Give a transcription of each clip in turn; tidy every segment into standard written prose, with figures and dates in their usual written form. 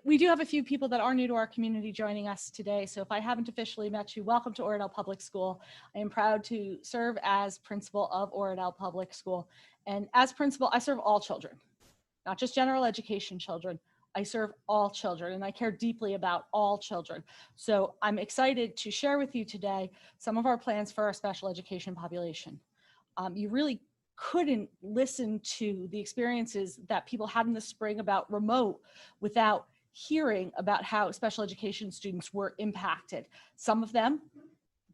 We do have a few people that are new to our community joining us today. So if I haven't officially met you, welcome to Oradell Public School. I am proud to serve as principal of Oradell Public School. And as principal, I serve all children, not just general education children. I serve all children and I care deeply about all children. So I'm excited to share with you today some of our plans for our special education population. You really couldn't listen to the experiences that people had in the spring about remote without hearing about how special education students were impacted. Some of them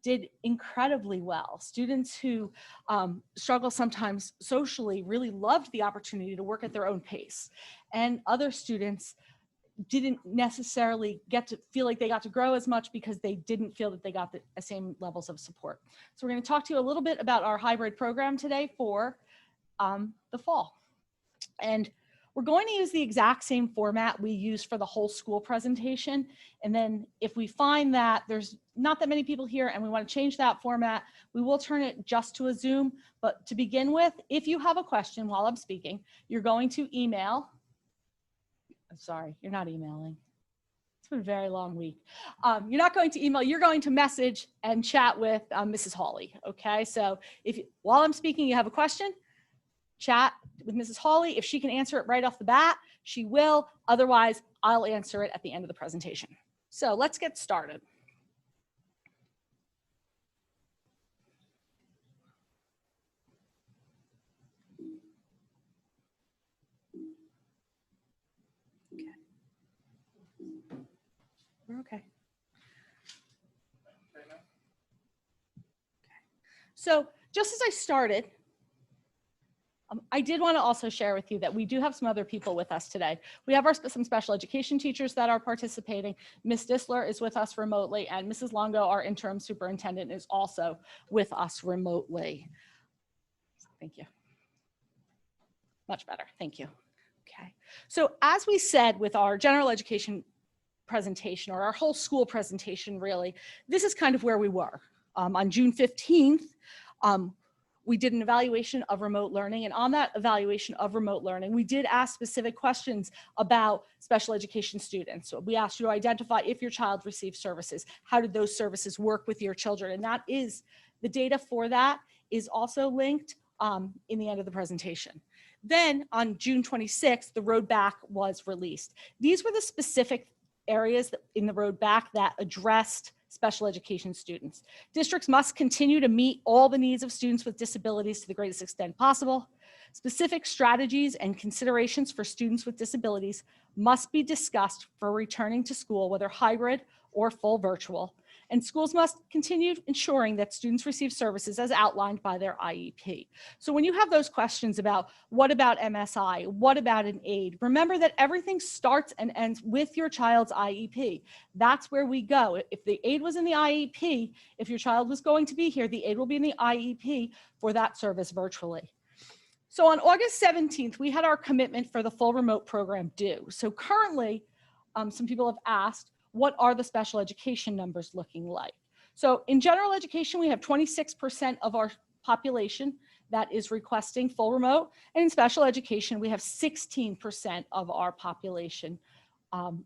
did incredibly well. Students who struggle sometimes socially really loved the opportunity to work at their own pace. And other students didn't necessarily get to feel like they got to grow as much because they didn't feel that they got the same levels of support. So we're going to talk to you a little bit about our hybrid program today for the fall. And we're going to use the exact same format we used for the whole school presentation. And then if we find that there's not that many people here and we want to change that format, we will turn it just to a Zoom. But to begin with, if you have a question while I'm speaking, you're going to email. I'm sorry, you're not emailing. It's been a very long week. You're not going to email, you're going to message and chat with Mrs. Hawley, okay? So if while I'm speaking, you have a question, chat with Mrs. Hawley. If she can answer it right off the bat, she will. Otherwise, I'll answer it at the end of the presentation. So let's get started. We're okay. So just as I started, I did want to also share with you that we do have some other people with us today. We have some special education teachers that are participating. Ms. Disler is with us remotely, and Mrs. Longo, our interim superintendent, is also with us remotely. Thank you. Much better. Thank you. Okay. So as we said with our general education presentation, or our whole school presentation, really, this is kind of where we were. On June 15th, we did an evaluation of remote learning, and on that evaluation of remote learning, we did ask specific questions about special education students. So we asked you to identify if your child received services, how did those services work with your children, and that is, the data for that is also linked in the end of the presentation. Then on June 26th, the road back was released. These were the specific areas in the road back that addressed special education students. Districts must continue to meet all the needs of students with disabilities to the greatest extent possible. Specific strategies and considerations for students with disabilities must be discussed for returning to school, whether hybrid or full virtual. And schools must continue ensuring that students receive services as outlined by their IEP. So when you have those questions about what about MSI, what about an aid, remember that everything starts and ends with your child's IEP. That's where we go. If the aid was in the IEP, if your child was going to be here, the aid will be in the IEP for that service virtually. So on August 17th, we had our commitment for the full remote program due. So currently, some people have asked, what are the special education numbers looking like? So in general education, we have 26% of our population that is requesting full remote. And in special education, we have 16% of our population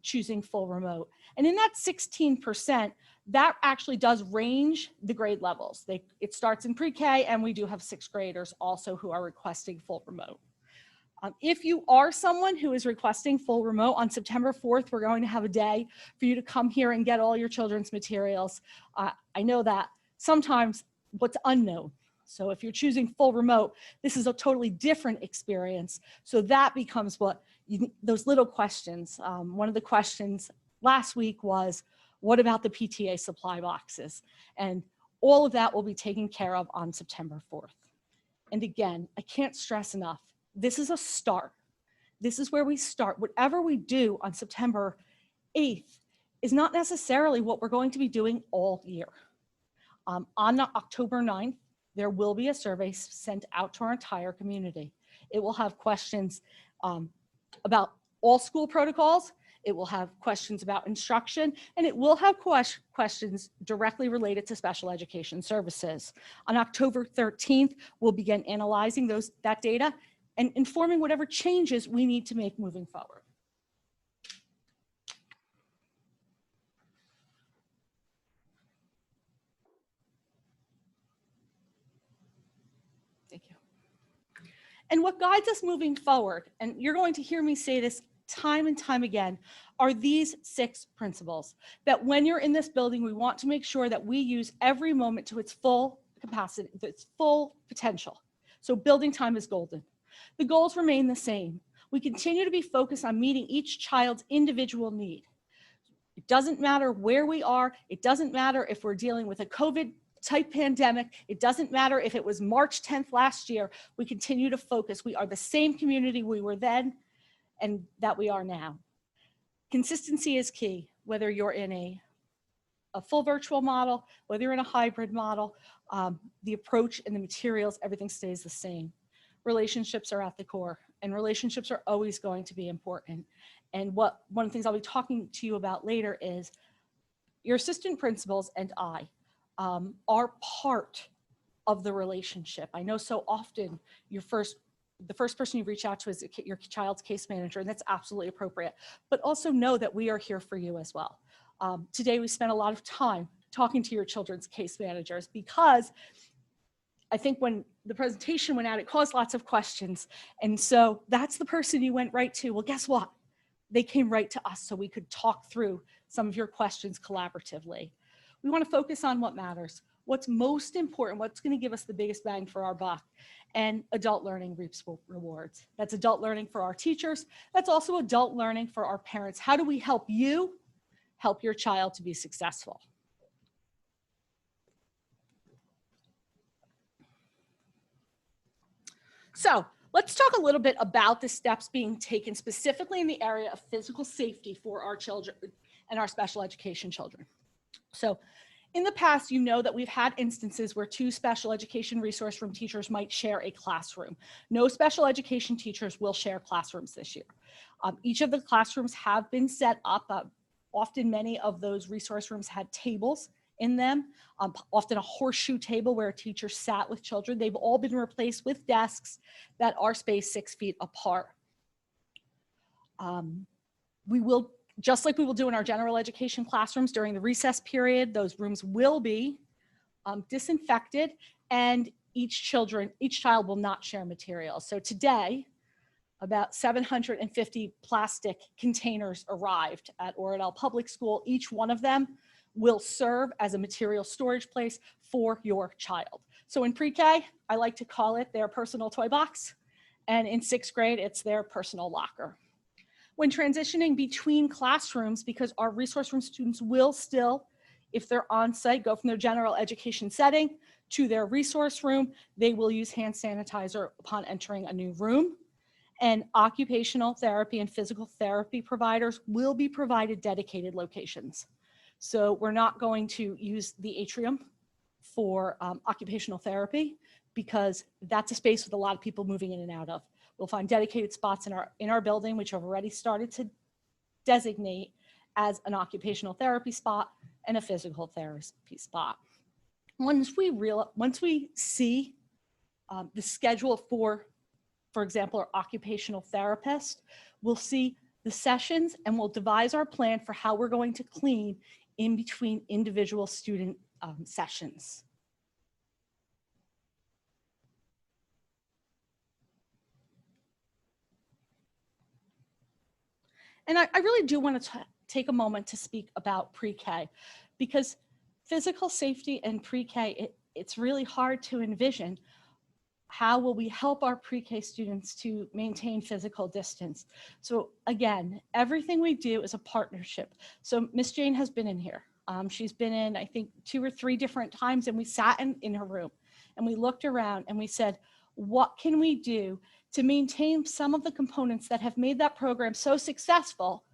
choosing full remote. And in that 16%, that actually does range the grade levels. It starts in pre-K, and we do have 6th graders also who are requesting full remote. If you are someone who is requesting full remote, on September 4th, we're going to have a day for you to come here and get all your children's materials. I know that sometimes what's unknown. So if you're choosing full remote, this is a totally different experience. So that becomes what those little questions. One of the questions last week was, what about the PTA supply boxes? And all of that will be taken care of on September 4th. And again, I can't stress enough, this is a start. This is where we start. Whatever we do on September 8th is not necessarily what we're going to be doing all year. On October 9th, there will be a survey sent out to our entire community. It will have questions about all school protocols. It will have questions about instruction, and it will have questions directly related to special education services. On October 13th, we'll begin analyzing that data and informing whatever changes we need to make moving forward. Thank you. And what guides us moving forward, and you're going to hear me say this time and time again, are these 6 principles. That when you're in this building, we want to make sure that we use every moment to its full capacity, its full potential. So building time is golden. The goals remain the same. We continue to be focused on meeting each child's individual need. It doesn't matter where we are. It doesn't matter if we're dealing with a COVID type pandemic. It doesn't matter if it was March 10th last year. We continue to focus. We are the same community we were then and that we are now. Consistency is key, whether you're in a full virtual model, whether you're in a hybrid model, the approach and the materials, everything stays the same. Relationships are at the core, and relationships are always going to be important. And one of the things I'll be talking to you about later is your assistant principals and I are part of the relationship. I know so often the first person you reach out to is your child's case manager, and that's absolutely appropriate. But also know that we are here for you as well. Today we spent a lot of time talking to your children's case managers because I think when the presentation went out, it caused lots of questions. And so that's the person you went right to. Well, guess what? They came right to us so we could talk through some of your questions collaboratively. We want to focus on what matters, what's most important, what's going to give us the biggest bang for our buck. And adult learning reaps rewards. That's adult learning for our teachers. That's also adult learning for our parents. How do we help you help your child to be successful? So let's talk a little bit about the steps being taken specifically in the area of physical safety for our children and our special education children. So in the past, you know that we've had instances where 2 special education resource room teachers might share a classroom. No special education teachers will share classrooms this year. Each of the classrooms have been set up. Often many of those resource rooms had tables in them, often a horseshoe table where a teacher sat with children. They've all been replaced with desks that are spaced 6 feet apart. We will, just like we will do in our general education classrooms during the recess period, those rooms will be disinfected, and each child will not share materials. So today, about 750 plastic containers arrived at Oradell Public School. Each one of them will serve as a material storage place for your child. So in pre-K, I like to call it their personal toy box. And in 6th grade, it's their personal locker. When transitioning between classrooms, because our resource room students will still, if they're on site, go from their general education setting to their resource room, they will use hand sanitizer upon entering a new room. And occupational therapy and physical therapy providers will be provided dedicated locations. So we're not going to use the atrium for occupational therapy because that's a space with a lot of people moving in and out of. We'll find dedicated spots in our building, which have already started to designate as an occupational therapy spot and a physical therapy spot. Once we see the schedule for example, our occupational therapist, we'll see the sessions and we'll devise our plan for how we're going to clean in between individual student sessions. And I really do want to take a moment to speak about pre-K, because physical safety and pre-K, it's really hard to envision. How will we help our pre-K students to maintain physical distance? So again, everything we do is a partnership. So Miss Jane has been in here. She's been in, I think, 2 or 3 different times, and we sat in her room and we looked around and we said, what can we do to maintain some of the components that have made that program so successful,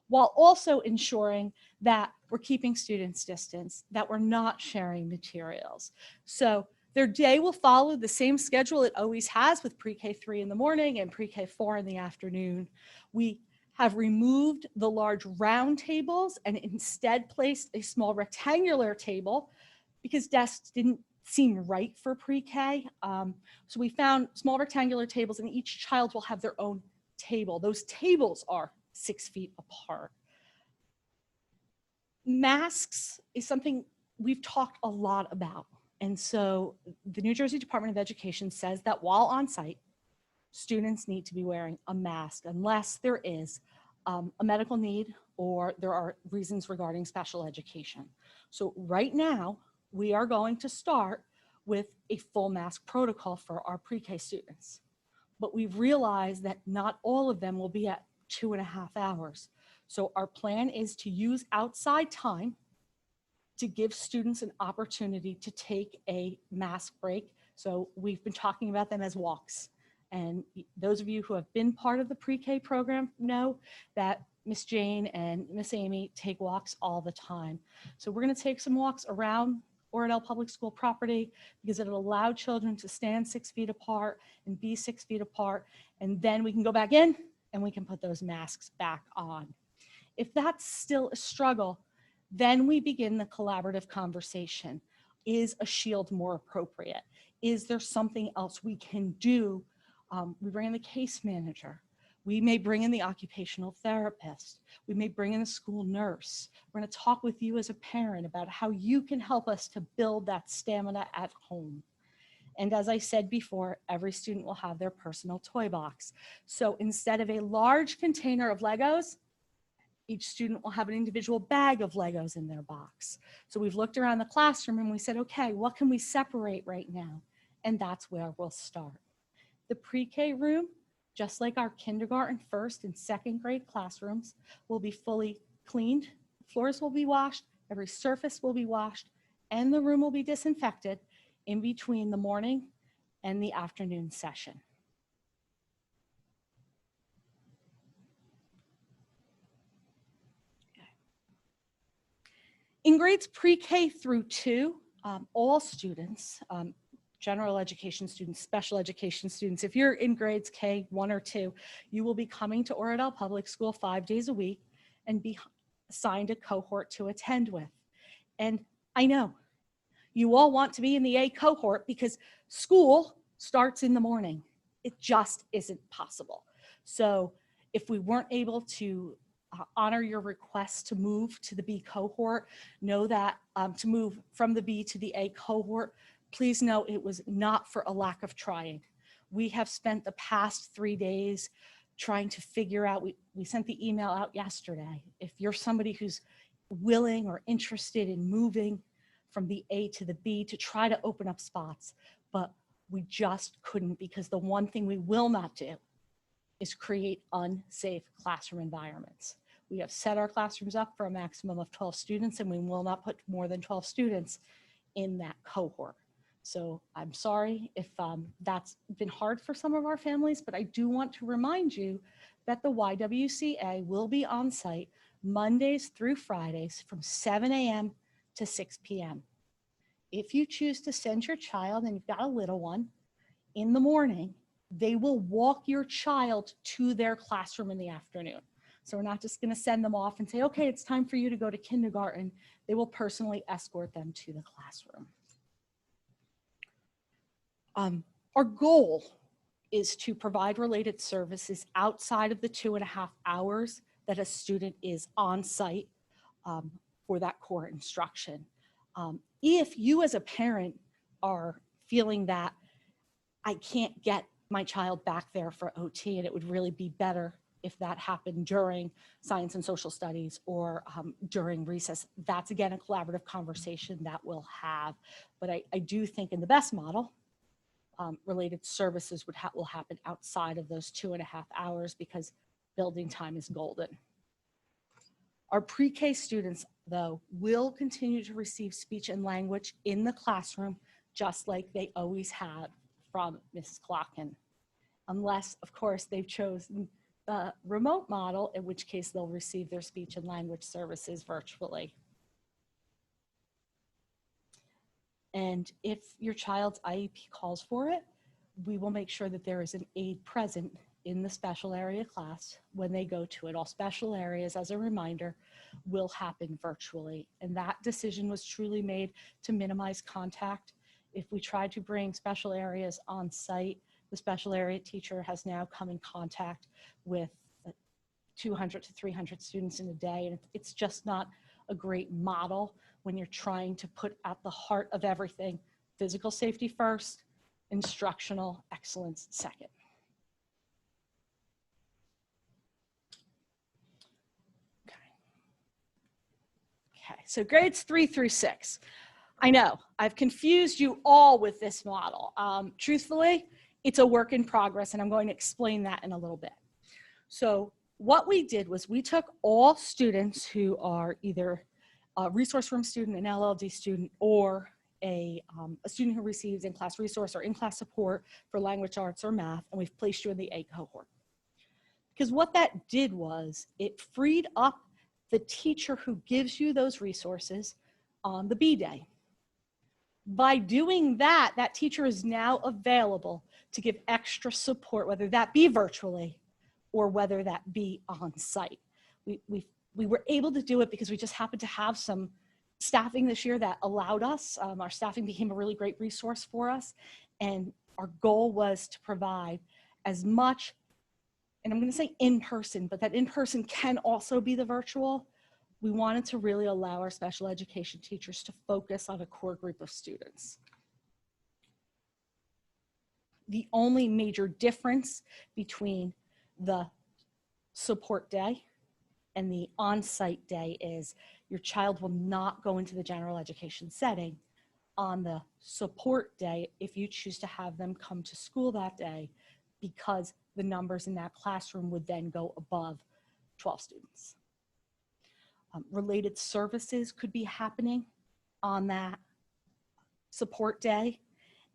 while also ensuring that we're keeping students distance, that we're not sharing materials. So their day will follow the same schedule it always has, with pre-K 3 in the morning and pre-K 4 in the afternoon. We have removed the large round tables and instead placed a small rectangular table because desks didn't seem right for pre-K. So we found small rectangular tables, and each child will have their own table. Those tables are 6 feet apart. Masks is something we've talked a lot about. And so the New Jersey Department of Education says that while on site, students need to be wearing a mask unless there is a medical need or there are reasons regarding special education. So right now, we are going to start with a full mask protocol for our pre-K students. But we've realized that not all of them will be at 2.5 hours. So our plan is to use outside time to give students an opportunity to take a mask break. So we've been talking about them as walks. And those of you who have been part of the pre-K program know that Miss Jane and Miss Amy take walks all the time. So we're going to take some walks around Oradell Public School property because it'll allow children to stand 6 feet apart and be 6 feet apart. And then we can go back in and we can put those masks back on. If that's still a struggle, then we begin the collaborative conversation. Is a shield more appropriate? Is there something else we can do? We bring in the case manager. We may bring in the occupational therapist. We may bring in a school nurse. We're going to talk with you as a parent about how you can help us to build that stamina at home. And as I said before, every student will have their personal toy box. So instead of a large container of Legos, each student will have an individual bag of Legos in their box. So we've looked around the classroom and we said, okay, what can we separate right now? And that's where we'll start. The pre-K room, just like our kindergarten, first and second grade classrooms, will be fully cleaned. Floors will be washed, every surface will be washed, and the room will be disinfected in between the morning and the afternoon session. In grades pre-K through 2, all students, general education students, special education students, if you're in grades K 1 or 2, you will be coming to Oradell Public School 5 days a week and be assigned a cohort to attend with. And I know you all want to be in the A cohort because school starts in the morning. It just isn't possible. So if we weren't able to honor your request to move to the B cohort, know that to move from the B to the A cohort, please know it was not for a lack of trying. We have spent the past 3 days trying to figure out, we sent the email out yesterday. If you're somebody who's willing or interested in moving from the A to the B to try to open up spots, but we just couldn't because the one thing we will not do is create unsafe classroom environments. We have set our classrooms up for a maximum of 12 students and we will not put more than 12 students in that cohort. So I'm sorry if that's been hard for some of our families, but I do want to remind you that the YWCA will be on site Mondays through Fridays from 7 a.m. to 6 p.m. If you choose to send your child, and you've got a little one, in the morning, they will walk your child to their classroom in the afternoon. So we're not just going to send them off and say, okay, it's time for you to go to kindergarten. They will personally escort them to the classroom. Our goal is to provide related services outside of the 2.5 hours that a student is on site for that core instruction. If you as a parent are feeling that I can't get my child back there for OT and it would really be better if that happened during science and social studies or during recess, that's again a collaborative conversation that we'll have. But I do think in the best model, related services will happen outside of those 2.5 hours because building time is golden. Our pre-K students, though, will continue to receive speech and language in the classroom, just like they always have from Mrs. Clocken, unless, of course, they've chosen the remote model, in which case they'll receive their speech and language services virtually. And if your child's IEP calls for it, we will make sure that there is an aide present in the special area class when they go to it. All special areas, as a reminder, will happen virtually. And that decision was truly made to minimize contact. If we try to bring special areas on site, the special area teacher has now come in contact with 200 to 300 students in a day. And it's just not a great model when you're trying to put at the heart of everything physical safety first, instructional excellence second. Okay, so grades 3 through 6. I know, I've confused you all with this model. Truthfully, it's a work in progress, and I'm going to explain that in a little bit. So what we did was we took all students who are either a resource room student, an LLD student, or a student who receives in-class resource or in-class support for language arts or math, and we've placed you in the A cohort. Because what that did was it freed up the teacher who gives you those resources on the B day. By doing that, that teacher is now available to give extra support, whether that be virtually or whether that be on site. We were able to do it because we just happened to have some staffing this year that allowed us. Our staffing became a really great resource for us. And our goal was to provide as much, and I'm going to say in person, but that in person can also be the virtual. We wanted to really allow our special education teachers to focus on a core group of students. The only major difference between the support day and the on-site day is your child will not go into the general education setting on the support day if you choose to have them come to school that day, because the numbers in that classroom would then go above 12 students. Related services could be happening on that support day,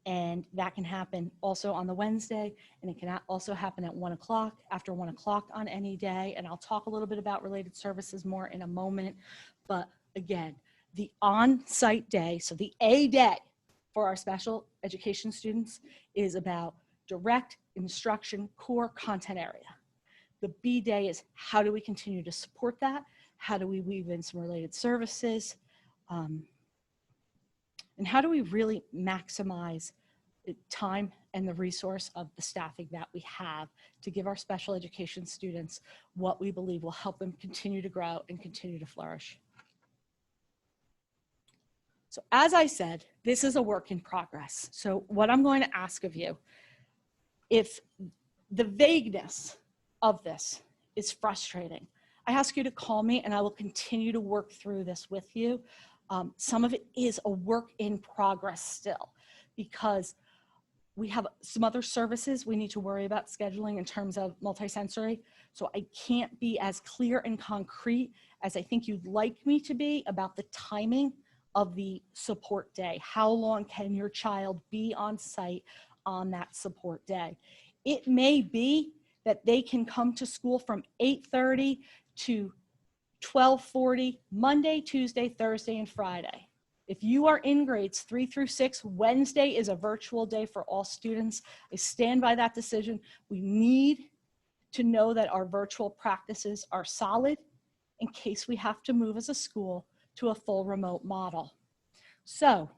and that can happen also on the Wednesday, and it can also happen at 1 o'clock, after 1 o'clock on any day, and I'll talk a little bit about related services more in a moment. But again, the on-site day, so the A day for our special education students, is about direct instruction, core content area. The B day is how do we continue to support that? How do we weave in some related services? And how do we really maximize the time and the resource of the staffing that we have to give our special education students what we believe will help them continue to grow and continue to flourish? So as I said, this is a work in progress. So what I'm going to ask of you, if the vagueness of this is frustrating, I ask you to call me and I will continue to work through this with you. Some of it is a work in progress still, because we have some other services we need to worry about scheduling in terms of multisensory. So I can't be as clear and concrete as I think you'd like me to be about the timing of the support day. How long can your child be on site on that support day? It may be that they can come to school from 8:30 to 12:40, Monday, Tuesday, Thursday, and Friday. If you are in grades 3 through 6, Wednesday is a virtual day for all students. I stand by that decision. We need to know that our virtual practices are solid in case we have to move as a school to a full remote model. So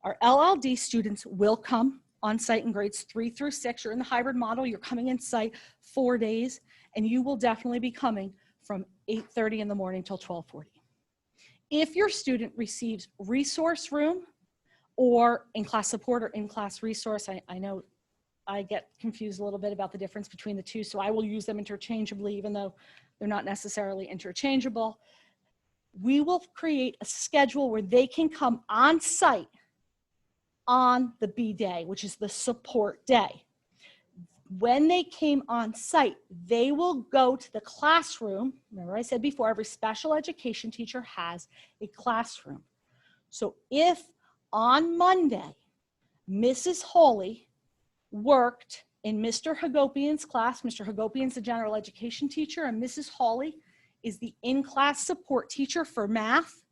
our LLD students will come on site in grades 3 through 6. You're in the hybrid model. You're coming in site 4 days, and you will definitely be coming from 8:30 in the morning till 12:40. If your student receives resource room or in-class support or in-class resource, I know I get confused a little bit about the difference between the two, so I will use them interchangeably, even though they're not necessarily interchangeable. We will create a schedule where they can come on site on the B day, which is the support day. When they came on site, they will go to the classroom. Remember I said before, every special education teacher has a classroom. So if on Monday, Mrs. Hawley worked in Mr. Hagopian's class, Mr. Hagopian's the general education teacher, and Mrs. Hawley is the in-class support teacher for math.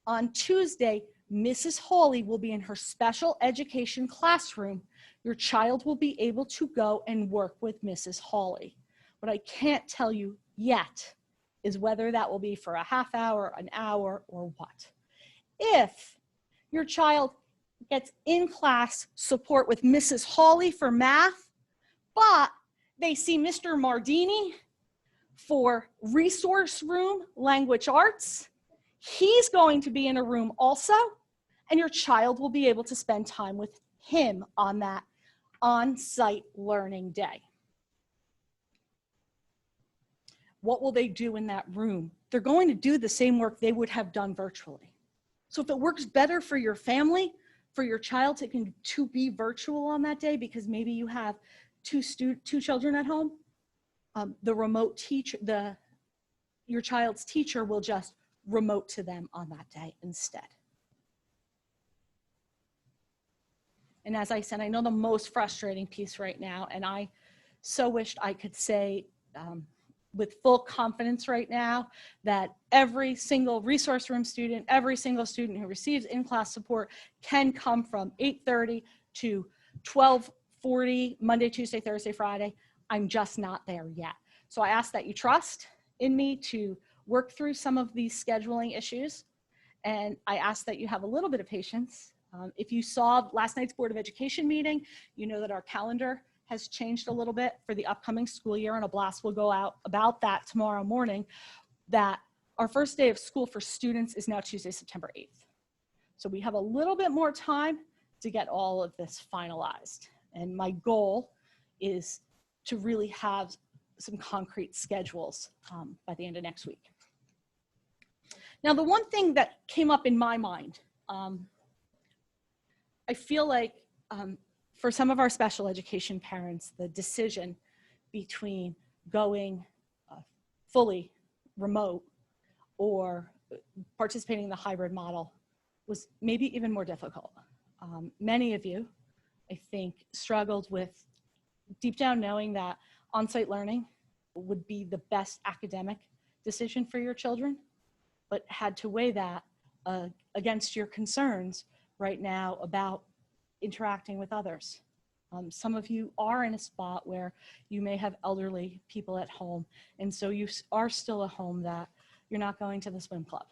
On Tuesday, Mrs. Hawley will be in her special education classroom. Your child will be able to go and work with Mrs. Hawley. What I can't tell you yet is whether that will be for a half hour, an hour, or what. If your child gets in-class support with Mrs. Hawley for math, but they see Mr. Mardini for resource room, language arts, he's going to be in a room also, and your child will be able to spend time with him on that on-site learning day. What will they do in that room? They're going to do the same work they would have done virtually. So if it works better for your family, for your child to be virtual on that day, because maybe you have two children at home, the remote teacher, your child's teacher will just remote to them on that day instead. And as I said, I know the most frustrating piece right now, and I so wished I could say with full confidence right now that every single resource room student, every single student who receives in-class support can come from 8:30 to 12:40, Monday, Tuesday, Thursday, Friday. I'm just not there yet. So I ask that you trust in me to work through some of these scheduling issues. And I ask that you have a little bit of patience. If you saw last night's Board of Education meeting, you know that our calendar has changed a little bit for the upcoming school year, and a blast will go out about that tomorrow morning, that our first day of school for students is now Tuesday, September 8th. So we have a little bit more time to get all of this finalized. And my goal is to really have some concrete schedules by the end of next week. Now, the one thing that came up in my mind, I feel like for some of our special education parents, the decision between going fully remote or participating in the hybrid model was maybe even more difficult. Many of you, I think, struggled with deep down knowing that on-site learning would be the best academic decision for your children, but had to weigh that against your concerns right now about interacting with others. Some of you are in a spot where you may have elderly people at home, and so you are still a home that you're not going to the swim club.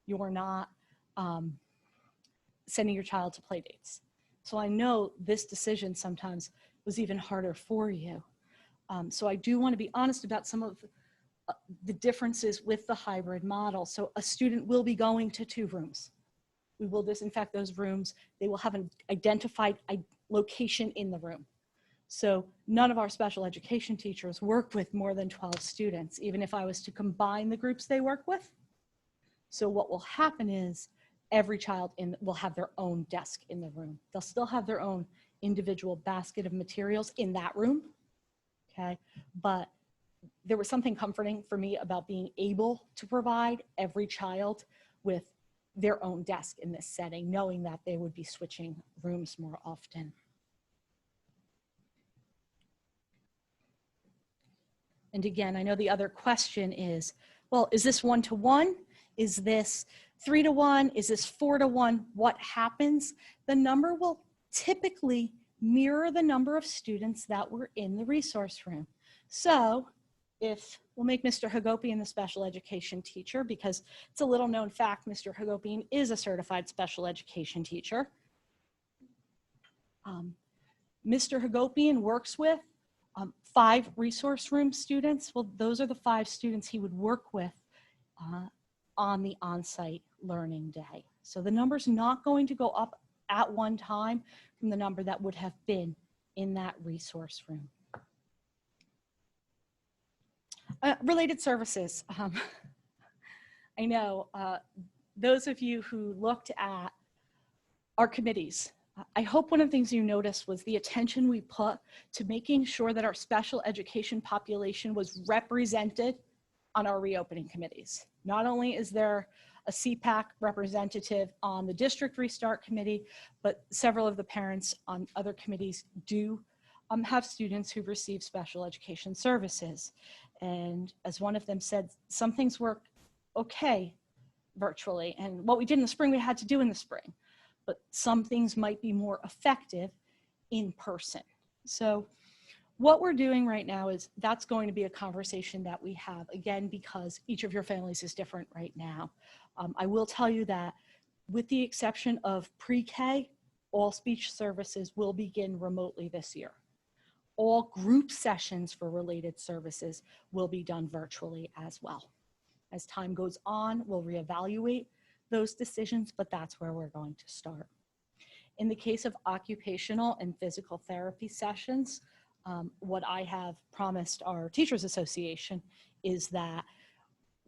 You're not sending your child to play dates. So I know this decision sometimes was even harder for you. So I do want to be honest about some of the differences with the hybrid model. So a student will be going to 2 rooms. We will disinfect those rooms. They will have an identified location in the room. So none of our special education teachers work with more than 12 students, even if I was to combine the groups they work with. So what will happen is every child will have their own desk in the room. They'll still have their own individual basket of materials in that room, okay? But there was something comforting for me about being able to provide every child with their own desk in this setting, knowing that they would be switching rooms more often. And again, I know the other question is, well, is this 1-to-1? Is this 3-to-1? Is this 4-to-1? What happens? The number will typically mirror the number of students that were in the resource room. So if we'll make Mr. Hagopian the special education teacher, because it's a little known fact, Mr. Hagopian is a certified special education teacher. Mr. Hagopian works with 5 resource room students. Well, those are the 5 students he would work with on the on-site learning day. So the number's not going to go up at one time from the number that would have been in that resource room. Related services. I know those of you who looked at our committees, I hope one of the things you noticed was the attention we put to making sure that our special education population was represented on our reopening committees. Not only is there a CPAC representative on the district restart committee, but several of the parents on other committees do have students who receive special education services. And as one of them said, some things work okay virtually, and what we did in the spring, we had to do in the spring, but some things might be more effective in person. So what we're doing right now is that's going to be a conversation that we have, again, because each of your families is different right now. I will tell you that with the exception of pre-K, all speech services will begin remotely this year. All group sessions for related services will be done virtually as well. As time goes on, we'll reevaluate those decisions, but that's where we're going to start. In the case of occupational and physical therapy sessions, what I have promised our Teachers Association is that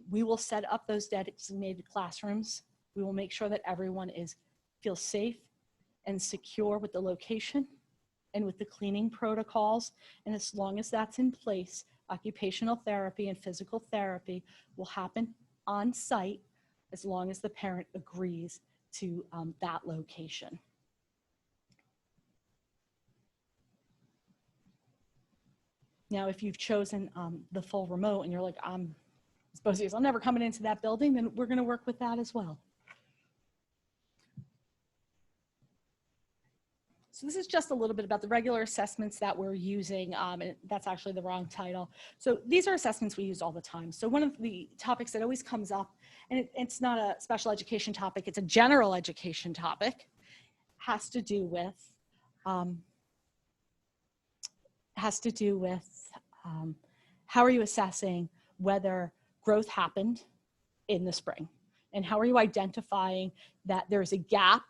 we will set up those designated classrooms. We will make sure that everyone feels safe and secure with the location and with the cleaning protocols. And as long as that's in place, occupational therapy and physical therapy will happen on site as long as the parent agrees to that location. Now, if you've chosen the full remote and you're like, I'm never coming into that building, then we're gonna work with that as well. So this is just a little bit about the regular assessments that we're using, and that's actually the wrong title. So these are assessments we use all the time. So one of the topics that always comes up, and it's not a special education topic, it's a general education topic, has to do with how are you assessing whether growth happened in the spring? And how are you identifying that there's a gap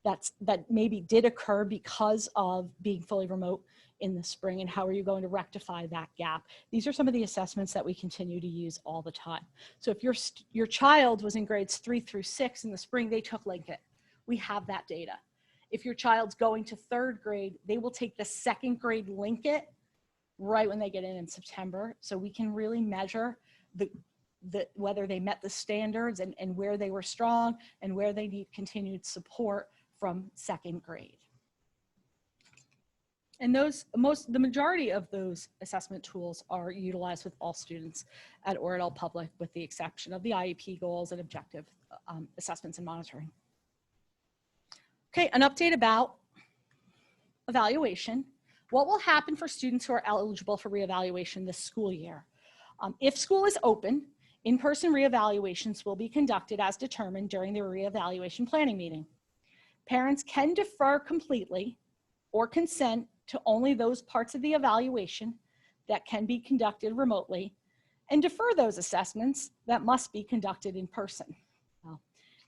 that maybe did occur because of being fully remote in the spring, and how are you going to rectify that gap? These are some of the assessments that we continue to use all the time. So if your child was in grades 3 through 6 in the spring, they took Linkit. We have that data. If your child's going to 3rd grade, they will take the 2nd grade Linkit right when they get in September. So we can really measure whether they met the standards and where they were strong and where they need continued support from 2nd grade. And the majority of those assessment tools are utilized with all students at Oradell Public, with the exception of the IEP goals and objective assessments and monitoring. Okay, an update about evaluation. What will happen for students who are eligible for reevaluation this school year? If school is open, in-person reevaluations will be conducted as determined during the reevaluation planning meeting. Parents can defer completely or consent to only those parts of the evaluation that can be conducted remotely, and defer those assessments that must be conducted in person. Well,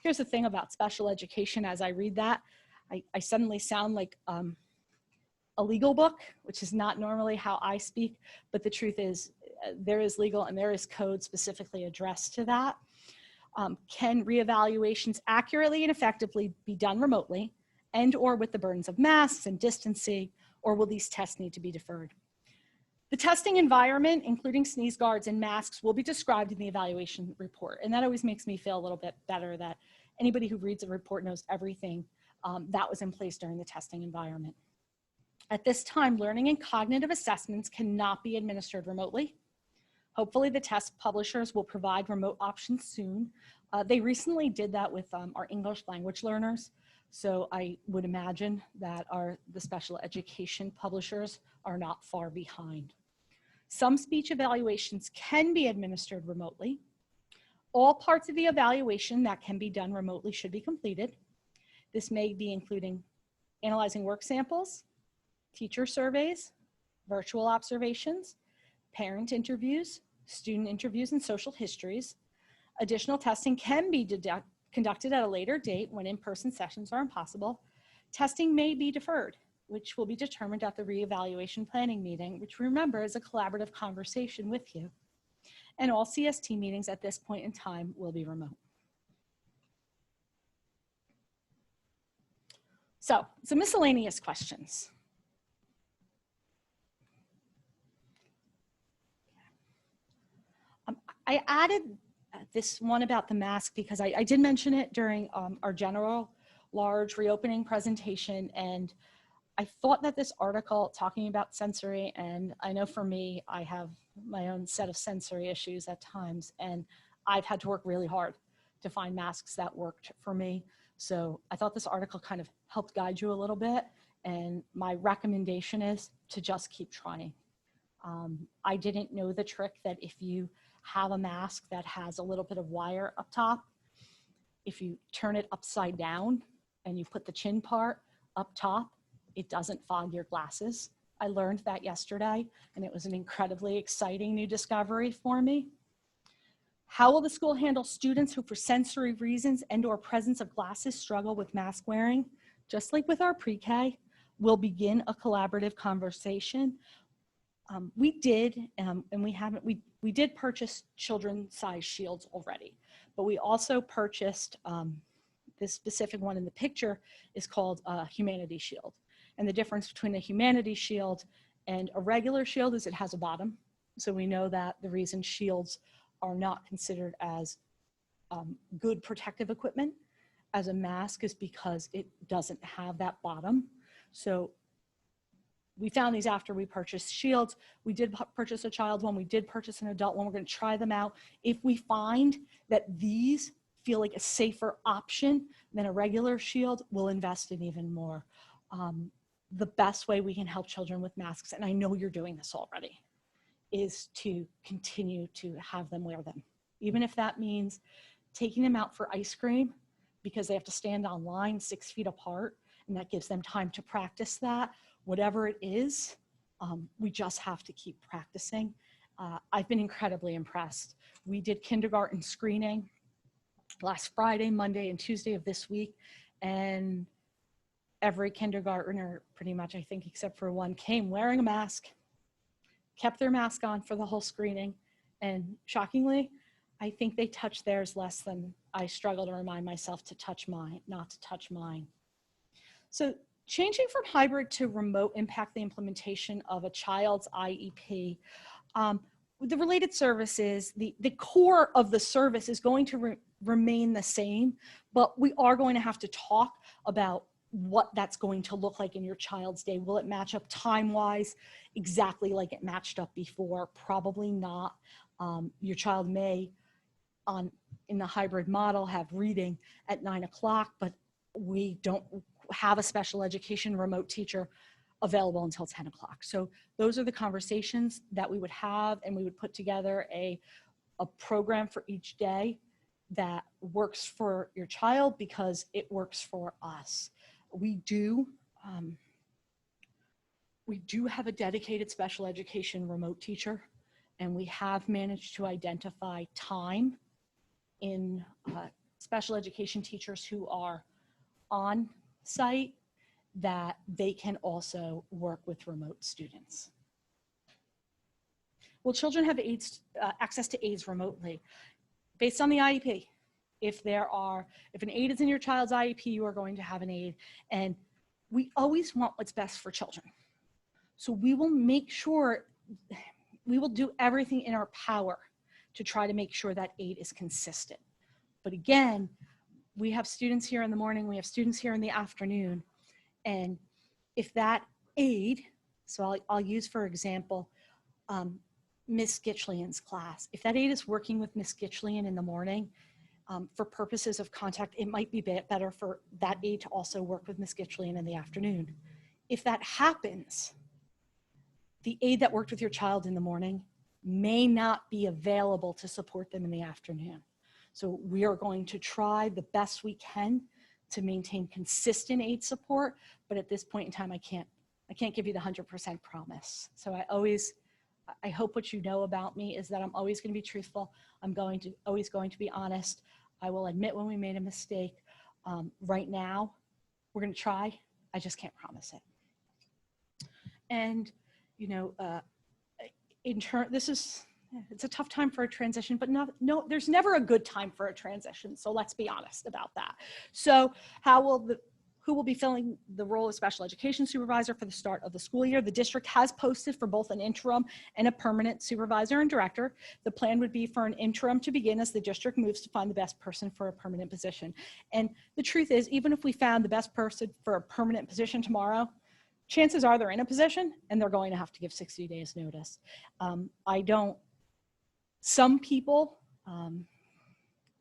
here's the thing about special education. As I read that, I suddenly sound like a legal book, which is not normally how I speak, but the truth is there is legal and there is code specifically addressed to that. Can reevaluations accurately and effectively be done remotely and or with the burdens of masks and distancing, or will these tests need to be deferred? The testing environment, including sneeze guards and masks, will be described in the evaluation report. And that always makes me feel a little bit better that anybody who reads a report knows everything that was in place during the testing environment. At this time, learning and cognitive assessments cannot be administered remotely. Hopefully the test publishers will provide remote options soon. They recently did that with our English language learners. So I would imagine that the special education publishers are not far behind. Some speech evaluations can be administered remotely. All parts of the evaluation that can be done remotely should be completed. This may be including analyzing work samples, teacher surveys, virtual observations, parent interviews, student interviews, and social histories. Additional testing can be conducted at a later date when in-person sessions are impossible. Testing may be deferred, which will be determined at the reevaluation planning meeting, which remember is a collaborative conversation with you. And all CST meetings at this point in time will be remote. So, some miscellaneous questions. I added this one about the mask because I did mention it during our general large reopening presentation, and I thought that this article talking about sensory, and I know for me, I have my own set of sensory issues at times, and I've had to work really hard to find masks that worked for me. So I thought this article kind of helped guide you a little bit, and my recommendation is to just keep trying. I didn't know the trick that if you have a mask that has a little bit of wire up top, if you turn it upside down and you put the chin part up top, it doesn't fog your glasses. I learned that yesterday, and it was an incredibly exciting new discovery for me. How will the school handle students who for sensory reasons and or presence of glasses struggle with mask wearing? Just like with our pre-K, we'll begin a collaborative conversation. We did, and we did purchase children-sized shields already, but we also purchased, this specific one in the picture is called a Humanity Shield. And the difference between a Humanity Shield and a regular shield is it has a bottom. So we know that the reason shields are not considered as good protective equipment as a mask is because it doesn't have that bottom. So we found these after we purchased shields. We did purchase a child one, we did purchase an adult one. We're gonna try them out. If we find that these feel like a safer option than a regular shield, we'll invest in even more. The best way we can help children with masks, and I know you're doing this already, is to continue to have them wear them. Even if that means taking them out for ice cream because they have to stand on line 6 feet apart, and that gives them time to practice that. Whatever it is, we just have to keep practicing. I've been incredibly impressed. We did kindergarten screening last Friday, Monday, and Tuesday of this week, and every kindergartner, pretty much, I think, except for one, came wearing a mask, kept their mask on for the whole screening, and shockingly, I think they touched theirs less than I struggle to remind myself to touch mine, not to touch mine. So changing from hybrid to remote impact the implementation of a child's IEP. The related services, the core of the service is going to remain the same, but we are going to have to talk about what that's going to look like in your child's day. Will it match up time-wise exactly like it matched up before? Probably not. Your child may, in the hybrid model, have reading at 9 o'clock, but we don't have a special education remote teacher available until 10 o'clock. So those are the conversations that we would have, and we would put together a program for each day that works for your child because it works for us. We do have a dedicated special education remote teacher, and we have managed to identify time in special education teachers who are on site that they can also work with remote students. Will children have aids, access to aids remotely? Based on the IEP, if an aid is in your child's IEP, you are going to have an aid, and we always want what's best for children. So we will make sure, we will do everything in our power to try to make sure that aid is consistent. But again, we have students here in the morning, we have students here in the afternoon, and if that aid, so I'll use for example, Miss Gitchlian's class. If that aide is working with Miss Gitchlian in the morning, for purposes of contact, it might be better for that aide to also work with Miss Gitchlian in the afternoon. If that happens, the aide that worked with your child in the morning may not be available to support them in the afternoon. So we are going to try the best we can to maintain consistent aid support, but at this point in time, I can't give you the 100% promise. So I hope what you know about me is that I'm always going to be truthful. I'm always going to be honest. I will admit when we made a mistake. Right now, we're going to try. I just can't promise it. And, you know, it's a tough time for a transition, but no, there's never a good time for a transition. So let's be honest about that. So who will be filling the role of special education supervisor for the start of the school year? The district has posted for both an interim and a permanent supervisor and director. The plan would be for an interim to begin as the district moves to find the best person for a permanent position. And the truth is, even if we found the best person for a permanent position tomorrow, chances are they're in a position and they're going to have to give 60 days notice. Some people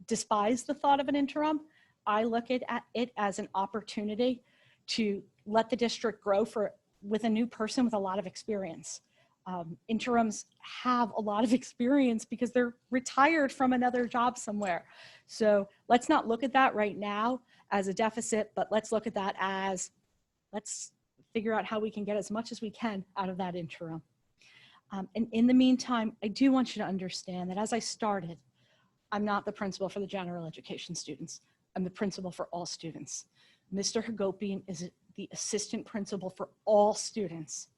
despise the thought of an interim. I look at it as an opportunity to let the district grow with a new person with a lot of experience. Interims have a lot of experience because they're retired from another job somewhere. So let's not look at that right now as a deficit, but let's look at that as, let's figure out how we can get as much as we can out of that interim. And in the meantime, I do want you to understand that as I started, I'm not the principal for the general education students. I'm the principal for all students. Mr. Hagopian is the assistant principal for all students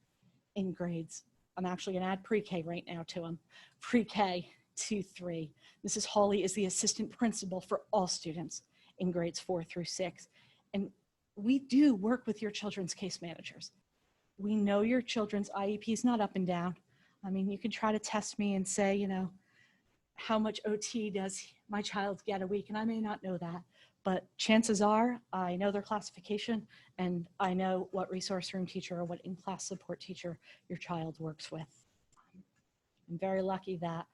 in grades. I'm actually going to add PreK right now to him. PreK 2-3. Mrs. Hawley is the assistant principal for all students in grades 4 through 6. And we do work with your children's case managers. We know your children's IEP is not up and down. I mean, you can try to test me and say, you know, how much OT does my child get a week? And I may not know that, but chances are I know their classification and I know what resource room teacher or what in-class support teacher your child works with. I'm very lucky that,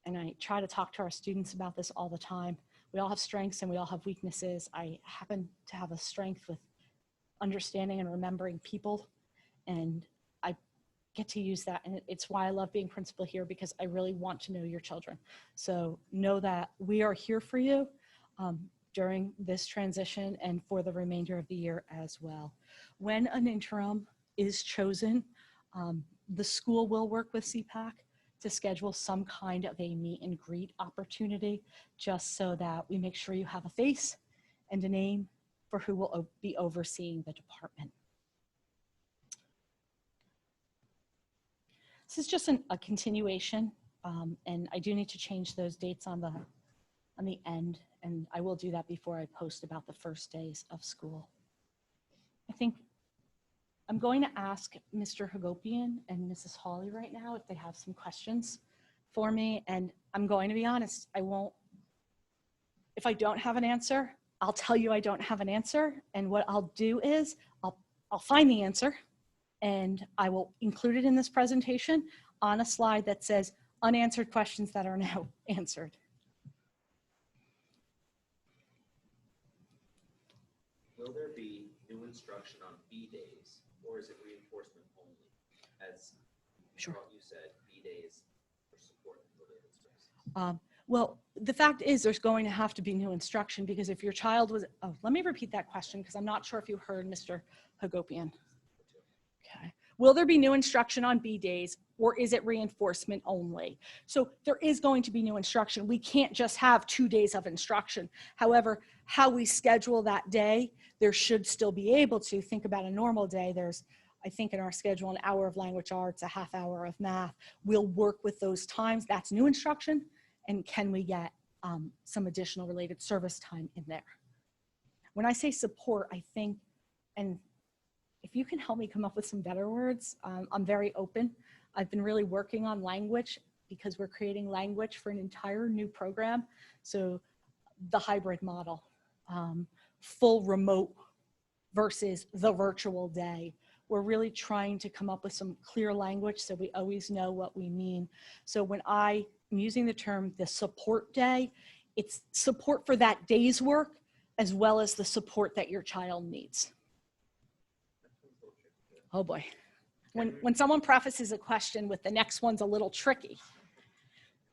and I try to talk to our students about this all the time. We all have strengths and we all have weaknesses. I happen to have a strength with understanding and remembering people, and I get to use that. And it's why I love being principal here, because I really want to know your children. So know that we are here for you during this transition and for the remainder of the year as well. When an interim is chosen, the school will work with CPAC to schedule some kind of a meet and greet opportunity, just so that we make sure you have a face and a name for who will be overseeing the department. This is just a continuation, and I do need to change those dates on the end, and I will do that before I post about the first days of school. I think I'm going to ask Mr. Hagopian and Mrs. Hawley right now if they have some questions for me, and I'm going to be honest, if I don't have an answer, I'll tell you I don't have an answer, and what I'll do is I'll find the answer, and I will include it in this presentation on a slide that says unanswered questions that are now answered. Will there be new instruction on B days, or is it reinforcement only? As Sure. You said, B days for support related services. Well, the fact is there's going to have to be new instruction, because if your child was, let me repeat that question because I'm not sure if you heard Mr. Hagopian. Okay. Will there be new instruction on B days, or is it reinforcement only? So there is going to be new instruction. We can't just have 2 days of instruction. However, how we schedule that day, there should still be able to think about a normal day. There's, I think in our schedule, an hour of language arts, a half hour of math. We'll work with those times. That's new instruction. And can we get some additional related service time in there? When I say support, I think, and if you can help me come up with some better words, I'm very open. I've been really working on language because we're creating language for an entire new program. So the hybrid model, full remote versus the virtual day. We're really trying to come up with some clear language so we always know what we mean. So when I'm using the term the support day, it's support for that day's work as well as the support that your child needs. Oh boy. When someone prefaces a question with the next one's a little tricky.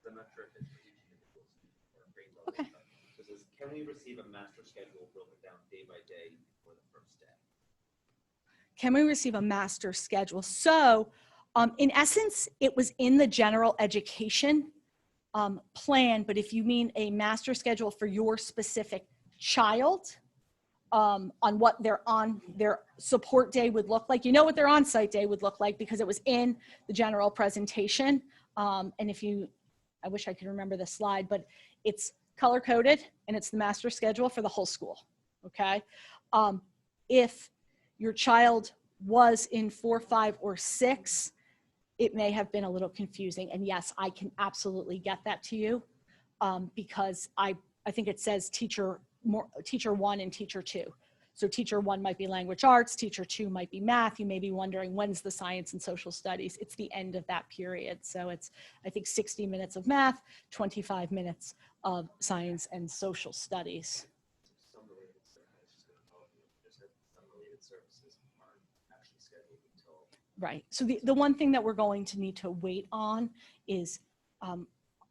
I'm not sure if it's each individual student or grade level. Okay. So it says, can we receive a master schedule broken down day by day for the first day? Can we receive a master schedule? So in essence, it was in the general education plan, but if you mean a master schedule for your specific child, on what their support day would look like, you know what their on-site day would look like because it was in the general presentation. And if you, I wish I could remember the slide, but it's color-coded and it's the master schedule for the whole school, okay? If your child was in 4, 5, or 6, it may have been a little confusing. And yes, I can absolutely get that to you because I think it says teacher 1 and teacher 2. So teacher 1 might be language arts, teacher 2 might be math. You may be wondering when's the science and social studies. It's the end of that period. So it's, I think, 60 minutes of math, 25 minutes of science and social studies. Some related services, some related services aren't actually scheduled until. Right. So the one thing that we're going to need to wait on is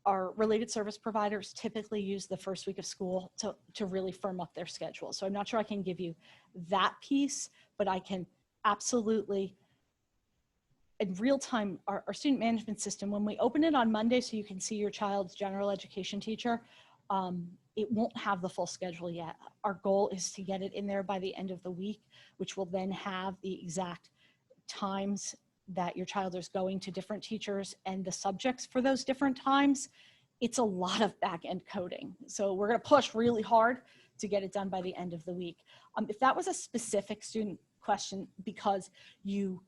our related service providers typically use the first week of school to really firm up their schedule. So I'm not sure I can give you that piece, but I can absolutely in real time, our student management system, when we open it on Monday so you can see your child's general education teacher, it won't have the full schedule yet. Our goal is to get it in there by the end of the week, which will then have the exact times that your child is going to different teachers and the subjects for those different times. It's a lot of back end coding. So we're going to push really hard to get it done by the end of the week. If that was a specific student question because you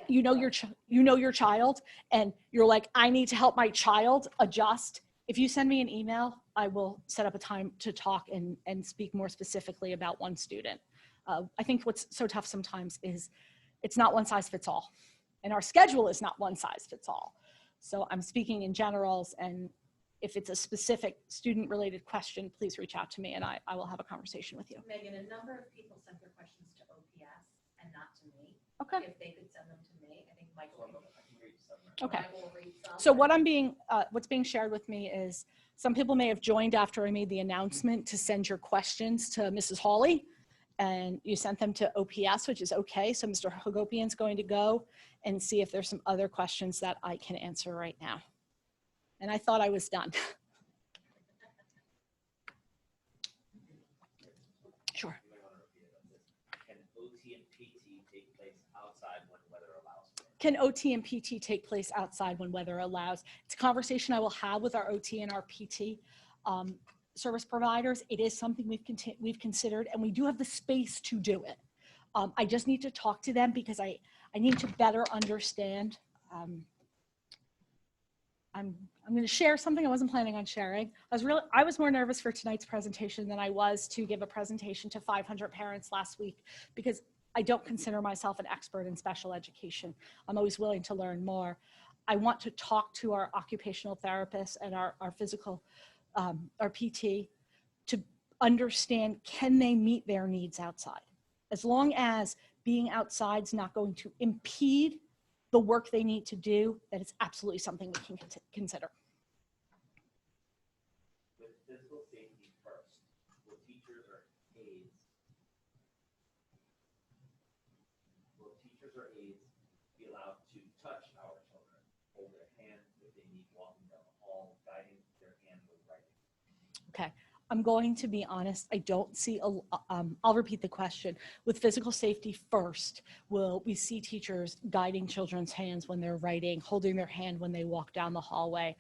know your child and you're like, I need to help my child adjust. If you send me an email, I will set up a time to talk and speak more specifically about one student. I think what's so tough sometimes is it's not one size fits all, and our schedule is not one size fits all. So I'm speaking in generals, and if it's a specific student-related question, please reach out to me and I will have a conversation with you. Megan, a number of people sent their questions to OPS and not to me. Okay. If they could send them to me, I think Michael will read Okay. some. So what's being shared with me is some people may have joined after I made the announcement to send your questions to Mrs. Hawley, and you sent them to OPS, which is okay. So Mr. Hagopian's going to go and see if there's some other questions that I can answer right now. And I thought I was done. Sure. Can OT and PT take place outside when weather allows? Can OT and PT take place outside when weather allows? It's a conversation I will have with our OT and our PT service providers. It is something we've considered, and we do have the space to do it. I just need to talk to them because I need to better understand. I'm going to share something I wasn't planning on sharing. I was more nervous for tonight's presentation than I was to give a presentation to 500 parents last week, because I don't consider myself an expert in special education. I'm always willing to learn more. I want to talk to our occupational therapists and our physical, our PT, to understand, can they meet their needs outside? As long as being outside is not going to impede the work they need to do, that is absolutely something we can consider. With physical safety first, will teachers or aides be allowed to touch our children, hold their hand if they need walking down the hall, guiding their hand with writing? Okay, I'm going to be honest. I don't see, I'll repeat the question. With physical safety first, will we see teachers guiding children's hands when they're writing, holding their hand when they walk down the hallway?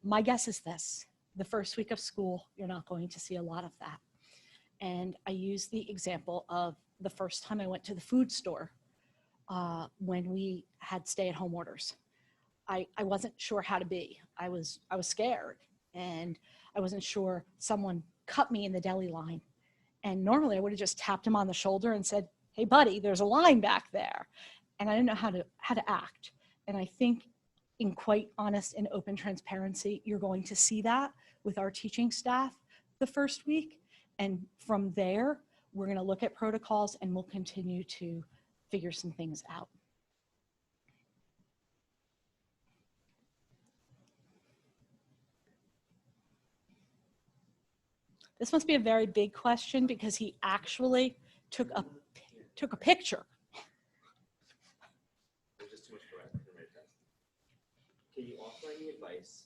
My guess is this: the first week of school, you're not going to see a lot of that. And I use the example of the first time I went to the food store when we had stay-at-home orders. I wasn't sure how to be. I was scared, and I wasn't sure. Someone cut me in the deli line, and normally I would have just tapped him on the shoulder and said, "Hey buddy, there's a line back there." And I didn't know how to act. And I think, in quite honest and open transparency, you're going to see that with our teaching staff the first week. And from there, we're going to look at protocols and we'll continue to figure some things out. This must be a very big question because he actually took a picture. There's just too much for my test. Can you offer any advice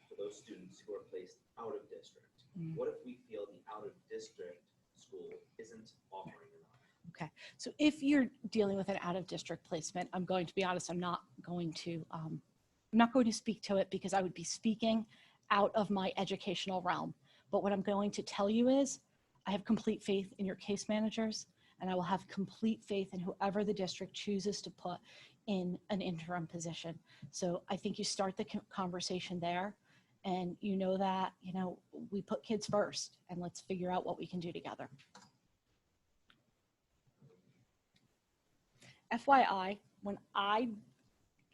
for those students who are placed out of district? What if we feel the out of district school isn't offering enough? Okay, so if you're dealing with an out of district placement, I'm going to be honest, I'm not going to speak to it because I would be speaking out of my educational realm. But what I'm going to tell you is I have complete faith in your case managers, and I will have complete faith in whoever the district chooses to put in an interim position. So I think you start the conversation there, and you know that, we put kids first, and let's figure out what we can do together. FYI, when I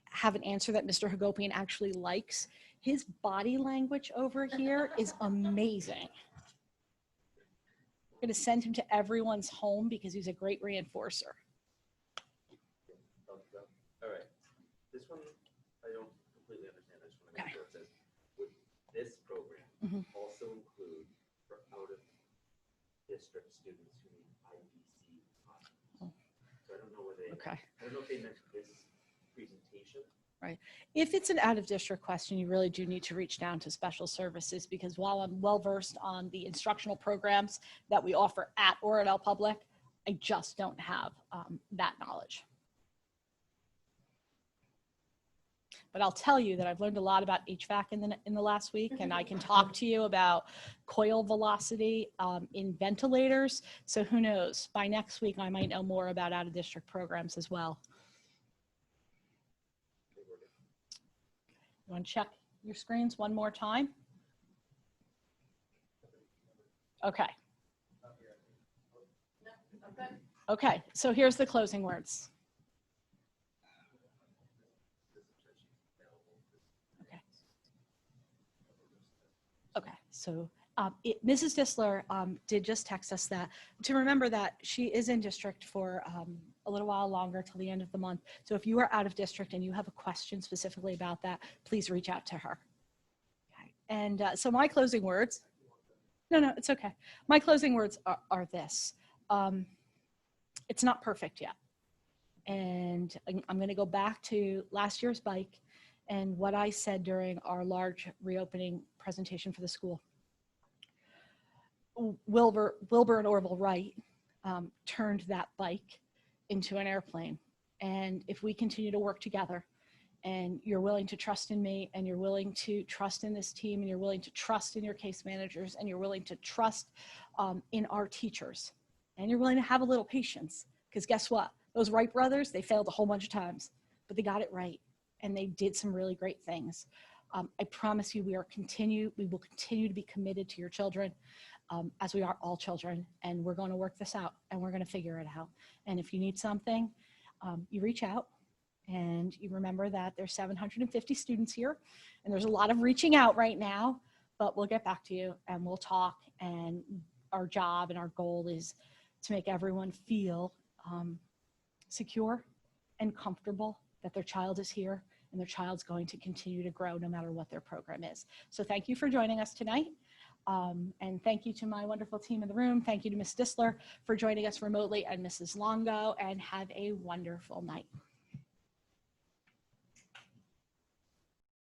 have an answer that Mr. Hagopian actually likes, his body language over here is amazing. I'm going to send him to everyone's home because he's a great reinforcer. All right. This one, I don't completely understand. I just want to make sure it says, would this program also include for out of district students who need IBC classes? So I don't know where they, Okay. I don't know if they meant this presentation. If it's an out-of-district question, you really do need to reach down to special services, because while I'm well-versed on the instructional programs that we offer at Oradell Public, I just don't have that knowledge. But I'll tell you that I've learned a lot about HVAC in the last week, and I can talk to you about coil velocity in ventilators. So who knows, by next week, I might know more about out-of-district programs as well. You want to check your screens one more time? Okay. Okay, so here's the closing words. Okay. Okay, so Mrs. Disler did just text us that to remember that she is in district for a little while longer till the end of the month. So if you are out of district and you have a question specifically about that, please reach out to her. Okay. And so my closing words, no, it's okay. My closing words are this. It's not perfect yet. And I'm going to go back to last year's bike and what I said during our large reopening presentation for the school. Wilbur and Orville Wright turned that bike into an airplane. And if we continue to work together and you're willing to trust in me and you're willing to trust in this team and you're willing to trust in your case managers and you're willing to trust in our teachers and you're willing to have a little patience, because guess what? Those Wright brothers, they failed a whole bunch of times, but they got it right. And they did some really great things. I promise you, we will continue to be committed to your children as we are all children, and we're going to work this out and we're going to figure it out. And if you need something, you reach out, and you remember that there's 750 students here and there's a lot of reaching out right now, but we'll get back to you and we'll talk. And our job and our goal is to make everyone feel secure and comfortable that their child is here and their child's going to continue to grow no matter what their program is. So thank you for joining us tonight. And thank you to my wonderful team in the room. Thank you to Ms. Disler for joining us remotely and Mrs. Longo, and have a wonderful night.